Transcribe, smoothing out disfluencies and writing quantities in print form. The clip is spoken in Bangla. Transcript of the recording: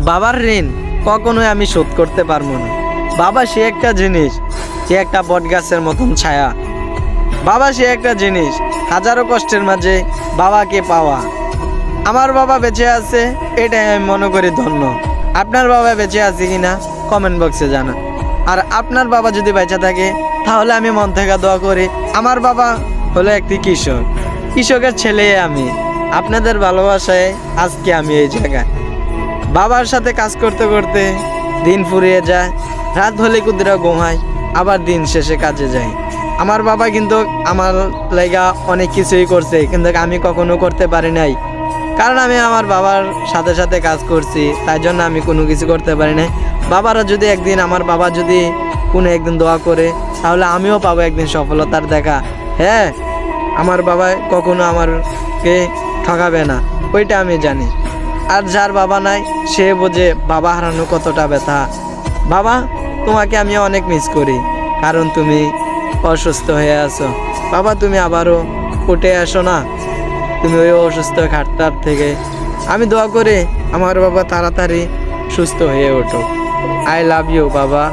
বাবার ঋণ কখনোই আমি শোধ করতে পারবো না। বাবা সে একটা জিনিস, সে একটা বটগাছের মতন ছায়া। বাবা সে একটা জিনিস, হাজারো কষ্টের মাঝে বাবাকে পাওয়া। আমার বাবা বেঁচে আছে, এটাই আমি মনে করি ধন্য। আপনার বাবা বেঁচে আছে কিনা কমেন্ট বক্সে জানান। আর আপনার বাবা যদি বেঁচে থাকে তাহলে আমি মন থেকে দোয়া করি। আমার বাবা হলো একটি কৃষক, কৃষকের ছেলে আমি। আপনাদের ভালোবাসায় আজকে আমি এই জায়গায়। বাবার সাথে কাজ করতে করতে দিন ফুরিয়ে যায়, রাত হলে কুদিরা ঘুমায়, আবার দিন শেষে কাজে যায়। আমার বাবা কিন্তু আমার লাইগা অনেক কিছুই করছে, কিন্তু আমি কখনো করতে পারি নাই, কারণ আমি আমার বাবার সাথে সাথে কাজ করছি, তাই জন্য আমি কোনো কিছু করতে পারি নাই। বাবারা যদি একদিন, আমার বাবা যদি কোনো একদিন দোয়া করে, তাহলে আমিও পাবো একদিন সফলতার দেখা। হ্যাঁ, আমার বাবা কখনো আমারকে ঠকাবে না, ওইটা আমি জানি। আর যার বাবা নাই সে বোঝে বাবা হারানো কতটা ব্যথা। বাবা, তোমাকে আমি অনেক মিস করি, কারণ তুমি অসুস্থ হয়ে আছো। বাবা, তুমি আবারও উঠে আসো না, তুমি ওই অসুস্থ খাটটার থেকে। আমি দোয়া করি আমার বাবা তাড়াতাড়ি সুস্থ হয়ে ওঠো। আই লাভ ইউ বাবা।